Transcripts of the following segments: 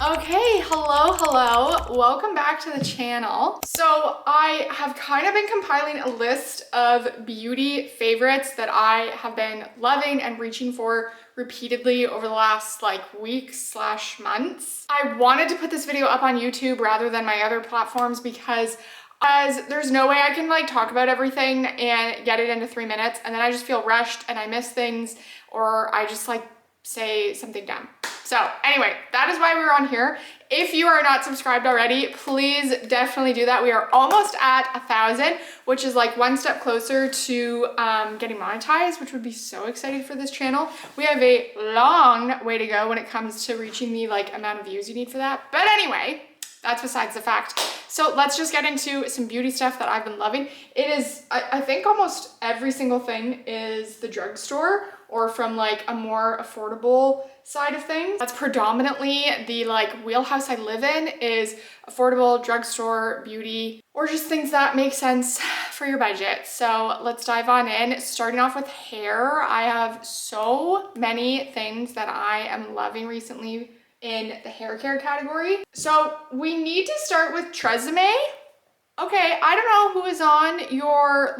Okay, hello. Welcome back to the channel. So I have kind of been compiling a list of beauty favorites that I have been loving and reaching for repeatedly over the last weeks/months. I wanted to put this video up on YouTube rather than my other platforms because as there's no way I can talk about everything and get it into 3 minutes, and then I just feel rushed and I miss things, or I just say something dumb. So anyway, that is why we're on here. If you are not subscribed already, please definitely do that. We are almost at 1,000, which is one step closer to getting monetized, which would be so exciting for this channel. We have a long way to go when it comes to reaching the amount of views you need for that. But anyway, that's besides the fact. So let's just get into some beauty stuff that I've been loving. It is, I think almost every single thing is the drugstore or from a more affordable side of things. That's predominantly the wheelhouse I live in, is affordable drugstore beauty, or just things that make sense for your budget. So let's dive on in. Starting off with hair, I have so many things that I am loving recently in the hair care category. So we need to start with Tresemme. Okay, I don't know who is on your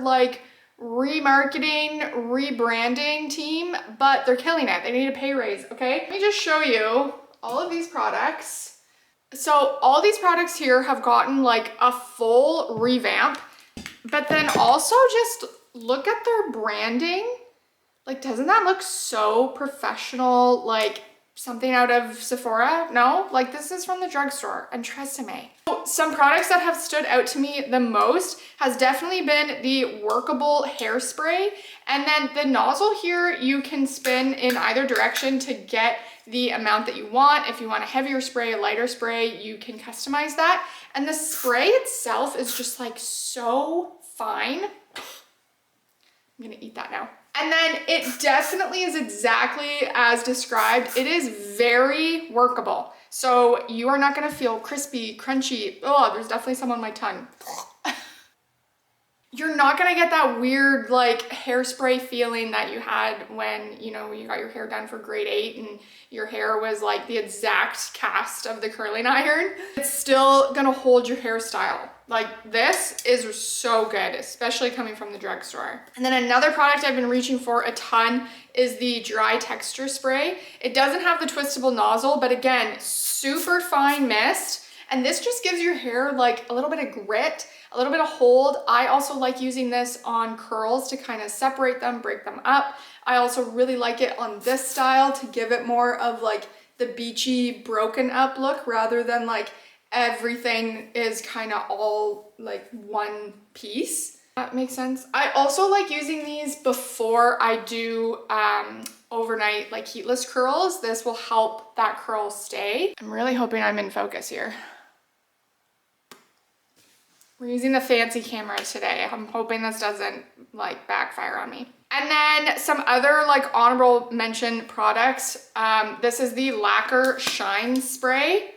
remarketing, rebranding team, but they're killing it. They need a pay raise, okay? Let me just show you all of these products. So all these products here have gotten a full revamp, but then also just look at their branding. Doesn't that look so professional? Something out of Sephora? No, this is from the drugstore and Tresemme. So some products that have stood out to me the most has definitely been the workable hairspray. And then the nozzle here, you can spin in either direction to get the amount that you want. If you want a heavier spray, a lighter spray, you can customize that. And the spray itself is just so fine. I'm gonna eat that now. And then it definitely is exactly as described. It is very workable. So you are not gonna feel crispy, crunchy. Oh, there's definitely some on my tongue. You're not gonna get that weird hairspray feeling that you had when you got your hair done for grade 8 and your hair was the exact cast of the curling iron. It's still gonna hold your hairstyle. This is so good, especially coming from the drugstore. And then another product I've been reaching for a ton is the dry texture spray. It doesn't have the twistable nozzle, but again, super fine mist. And this just gives your hair a little bit of grit, a little bit of hold. I also like using this on curls to kind of separate them, break them up. I also really like it on this style to give it more of the beachy, broken up look rather than everything is kind of all one piece. That makes sense. I also like using these before I do overnight heatless curls. This will help that curl stay. I'm really hoping I'm in focus here. We're using the fancy camera today. I'm hoping this doesn't backfire on me. And then some other honorable mention products. This is the Lacquer Shine Spray.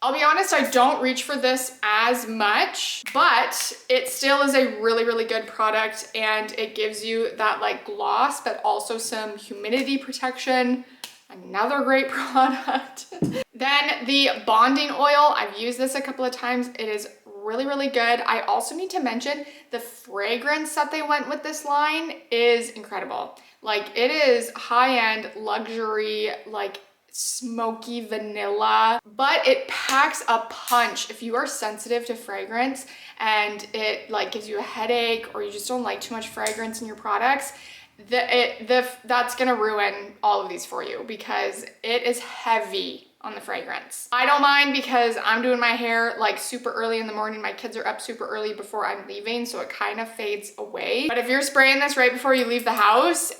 I'll be honest, I don't reach for this as much, but it still is a really, really good product, and it gives you that gloss, but also some humidity protection. Another great product. Then the bonding oil, I've used this a couple of times. It is really, really good. I also need to mention the fragrance that they went with this line is incredible. It is high-end luxury, smoky vanilla, but it packs a punch. If you are sensitive to fragrance and it gives you a headache, or you just don't like too much fragrance in your products, that's gonna ruin all of these for you because it is heavy on the fragrance. I don't mind because I'm doing my hair super early in the morning. My kids are up super early before I'm leaving, so it kind of fades away. But if you're spraying this right before you leave the house,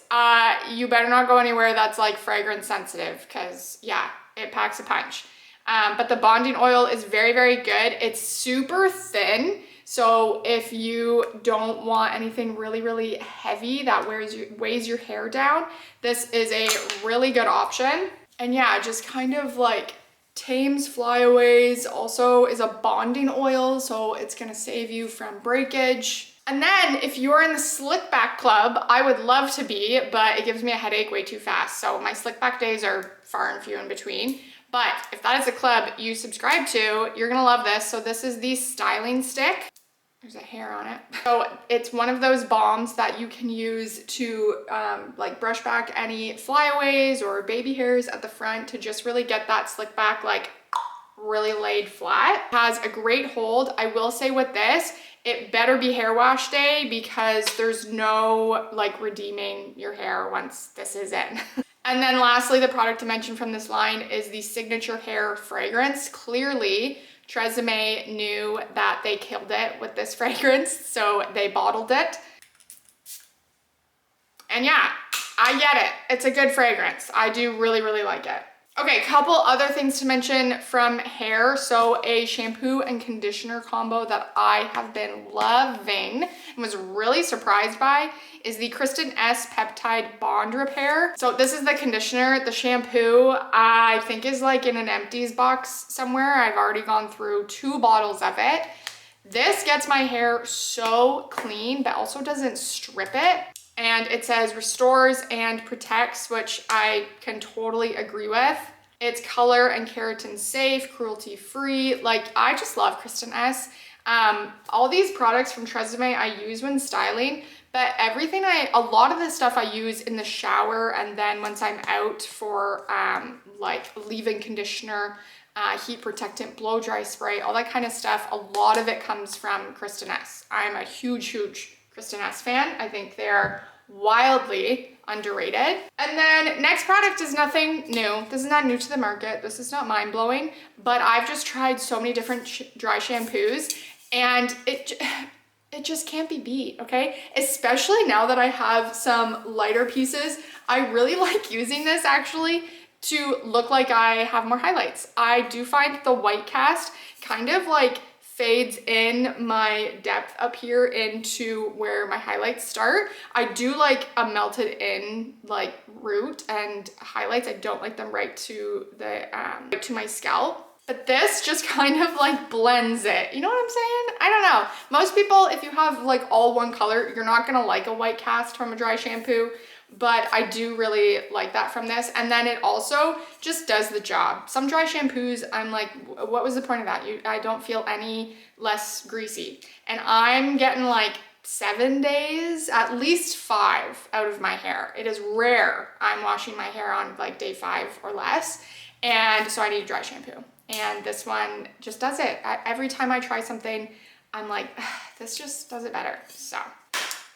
you better not go anywhere that's fragrance sensitive, because yeah, it packs a punch. But the bonding oil is very, very good. It's super thin. So if you don't want anything really, really heavy that weighs your hair down, this is a really good option. And yeah, just kind of tames flyaways. Also is a bonding oil, so it's gonna save you from breakage. And then if you're in the slick back club, I would love to be, but it gives me a headache way too fast. So my slick back days are far and few in between. But if that is a club you subscribe to, you're gonna love this. So this is the styling stick. There's a hair on it. So it's one of those balms that you can use to like brush back any flyaways or baby hairs at the front to just really get that slick back, like really laid flat. It has a great hold. I will say with this, it better be hair wash day because there's no like redeeming your hair once this is in. And then lastly, the product to mention from this line is the signature hair fragrance. Clearly, Tresemme knew that they killed it with this fragrance, so they bottled it. And yeah, I get it. It's a good fragrance. I do really, really like it. Okay, couple other things to mention from hair. So a shampoo and conditioner combo that I have been loving and was really surprised by is the Kristen S Peptide Bond Repair. So this is the conditioner. The shampoo I think is like in an empties box somewhere. I've already gone through 2 bottles of it. This gets my hair so clean, but also doesn't strip it. And it says restores and protects, which I can totally agree with. It's color and keratin safe, cruelty free. Like, I just love Kristen S. All these products from Tresemme I use when styling, but a lot of this stuff I use in the shower, and then once I'm out for like leave-in conditioner, heat protectant, blow dry spray, all that kind of stuff, a lot of it comes from Kristen S. I'm a huge Kristen S fan. I think they're wildly underrated. And then next product is nothing new. This is not new to the market. This is not mind-blowing, but I've just tried so many different dry shampoos, and it just can't be beat, okay? Especially now that I have some lighter pieces. I really like using this actually to look like I have more highlights. I do find the white cast kind of like fades in my depth up here into where my highlights start. I do like a melted in like root and highlights. I don't like them right to the to my scalp. But this just kind of like blends it. You know what I'm saying? I don't know. Most people, if you have like all one color, you're not gonna like a white cast from a dry shampoo. But I do really like that from this. And then it also just does the job. Some dry shampoos, I'm like, what was the point of that? I don't feel any less greasy. And I'm getting like 7 days, at least 5 out of my hair. It is rare I'm washing my hair on like day 5 or less. And so I need a dry shampoo. And this one just does it. Every time I try something, I'm like, this just does it better, so.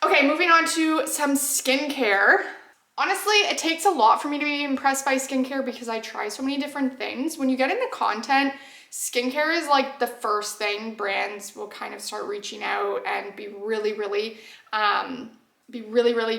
Okay, moving on to some skincare. Honestly, it takes a lot for me to be impressed by skincare because I try so many different things. When you get into content, skincare is like the first thing brands will kind of start reaching out and be really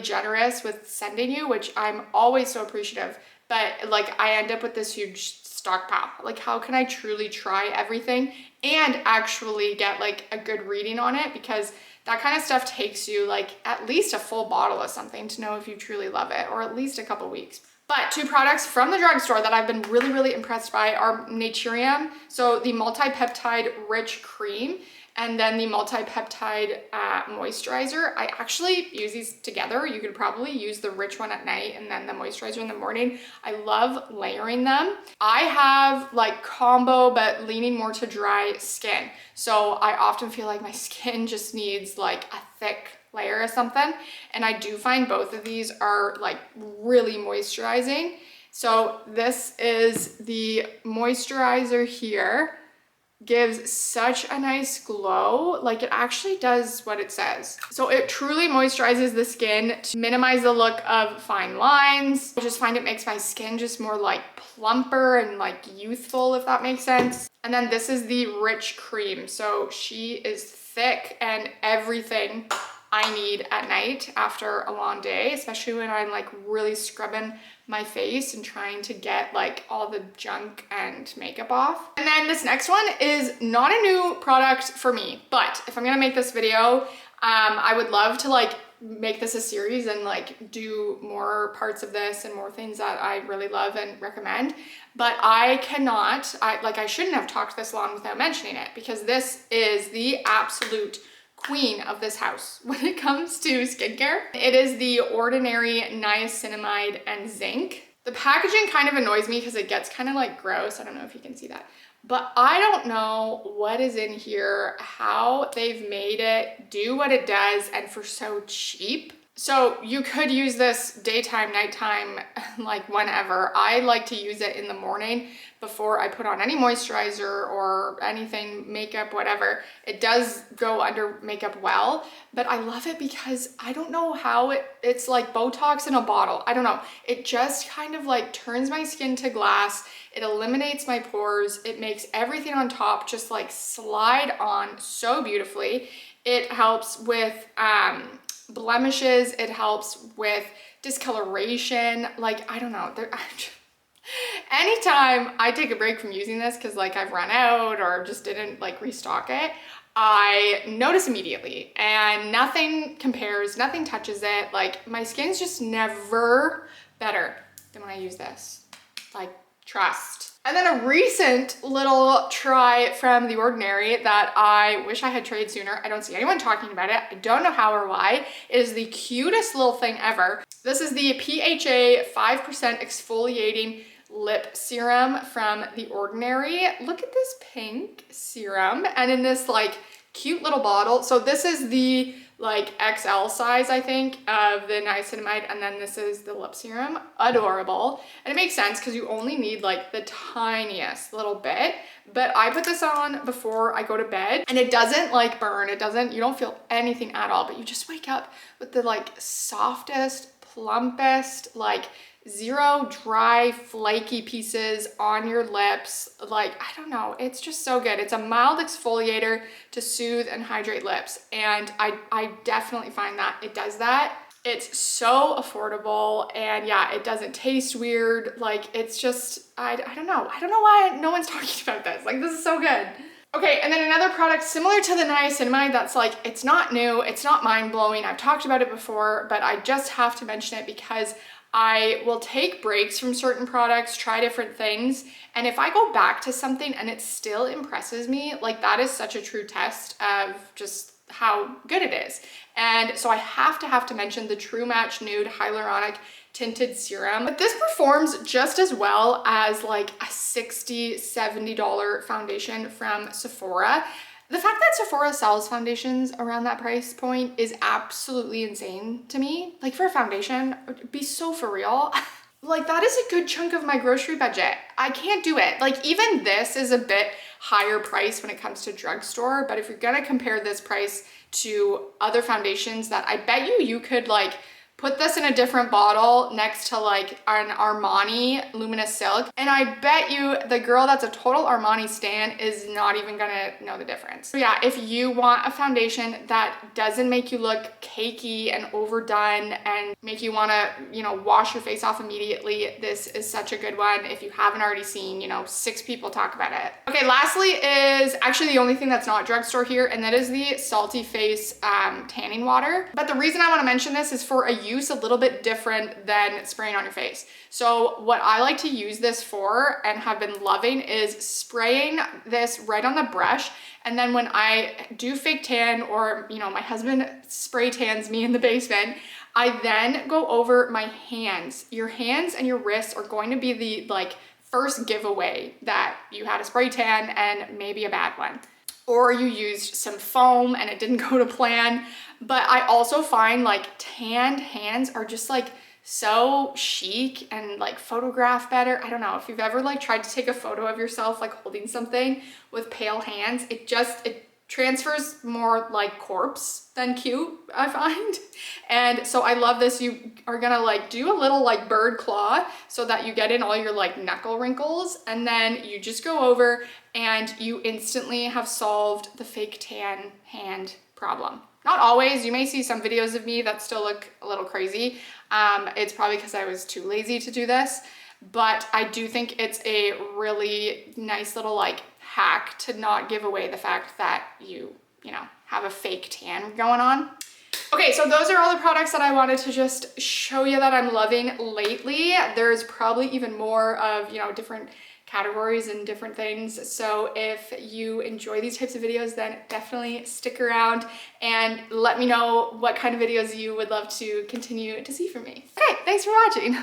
generous with sending you, which I'm always so appreciative. But like, I end up with this huge stockpile. Like, how can I truly try everything and actually get like a good reading on it? Because that kind of stuff takes you like at least a full bottle of something to know if you truly love it, or at least a couple weeks. But 2 products from the drugstore that I've been really impressed by are Naturium, so the multi-peptide rich cream, and then the multi-peptide moisturizer. I actually use these together. You could probably use the rich one at night and then the moisturizer in the morning. I love layering them. I have like combo, but leaning more to dry skin. So I often feel like my skin just needs like a thick layer or something. And I do find both of these are like really moisturizing. So this is the moisturizer here. Gives such a nice glow. Like, it actually does what it says. So it truly moisturizes the skin to minimize the look of fine lines. I just find it makes my skin just more like plumper and like youthful, if that makes sense. And then this is the rich cream. So she is thick and everything I need at night after a long day, especially when I'm like really scrubbing my face and trying to get like all the junk and makeup off. And then this next one is not a new product for me, but if I'm gonna make this video, I would love to like make this a series and like do more parts of this and more things that I really love and recommend. But I shouldn't have talked this long without mentioning it, because this is the absolute queen of this house when it comes to skincare. It is the Ordinary Niacinamide and Zinc. The packaging kind of annoys me because it gets kind of like gross. I don't know if you can see that. But I don't know what is in here, how they've made it do what it does, and for so cheap. So you could use this daytime, nighttime, like whenever. I like to use it in the morning before I put on any moisturizer or anything, makeup, whatever. It does go under makeup well, but I love it because I don't know how it's like Botox in a bottle. I don't know. It just kind of like turns my skin to glass. It eliminates my pores. It makes everything on top just like slide on so beautifully. It helps with blemishes. It helps with discoloration. Like, I don't know. Anytime I take a break from using this because like I've run out or just didn't like restock it, I notice immediately, and nothing compares, nothing touches it. Like, my skin's just never better than when I use this. Like, trust. And then a recent little try from The Ordinary that I wish I had tried sooner. I don't see anyone talking about it. I don't know how or why. It is the cutest little thing ever. This is the PHA 5% exfoliating lip serum from The Ordinary. Look at this pink serum, and in this like cute little bottle. So this is the like XL size, I think, of the niacinamide, and then this is the lip serum. Adorable. And it makes sense because you only need like the tiniest little bit, but I put this on before I go to bed, and it doesn't like burn. It doesn't, you don't feel anything at all, but you just wake up with the like softest, plumpest, like zero dry, flaky pieces on your lips. Like, I don't know, it's just so good. It's a mild exfoliator to soothe and hydrate lips, and I definitely find that it does that. It's so affordable, and yeah, it doesn't taste weird. Like, it's just, I don't know why no one's talking about this. Like, this is so good. Okay, and then another product similar to the niacinamide that's like, it's not new, it's not mind-blowing. I've talked about it before, but I just have to mention it because I will take breaks from certain products, try different things, and if I go back to something and it still impresses me, like, that is such a true test of just how good it is. And so I have to mention the True Match Nude Hyaluronic Tinted Serum. But this performs just as well as like a $60, $70 foundation from Sephora. The fact that Sephora sells foundations around that price point is absolutely insane to me. Like, for a foundation, it'd be so for real. Like, that is a good chunk of my grocery budget. I can't do it. Like, even this is a bit higher price when it comes to drugstore, but if you're gonna compare this price to other foundations that I bet you could like put this in a different bottle next to like an Armani Luminous Silk, and I bet you the girl that's a total Armani stan is not even gonna know the difference. So yeah, if you want a foundation that doesn't make you look cakey and overdone and make you wanna, you know, wash your face off immediately, this is such a good one if you haven't already seen, you know, 6 people talk about it. Okay, lastly is actually the only thing that's not drugstore here, and that is the Salty Face tanning water. But the reason I wanna mention this is for a use a little bit different than spraying on your face. So what I like to use this for and have been loving is spraying this right on the brush, and then when I do fake tan, or you know, my husband spray tans me in the basement, I then go over my hands. Your hands and your wrists are going to be the like first giveaway that you had a spray tan and maybe a bad one, or you used some foam and it didn't go to plan. But I also find like tanned hands are just like so chic and like photograph better. I don't know if you've ever like tried to take a photo of yourself like holding something with pale hands. It transfers more like corpse than cute, I find. And so I love this. You are gonna like do a little like bird claw so that you get in all your like knuckle wrinkles, and then you just go over and you instantly have solved the fake tan hand problem. Not always. You may see some videos of me that still look a little crazy. It's probably because I was too lazy to do this, but I do think it's a really nice little like hack to not give away the fact that you know, have a fake tan going on. Okay, so those are all the products that I wanted to just show you that I'm loving lately. There's probably even more of, you know, different categories and different things. So if you enjoy these types of videos, then definitely stick around and let me know what kind of videos you would love to continue to see from me. Okay, thanks for watching.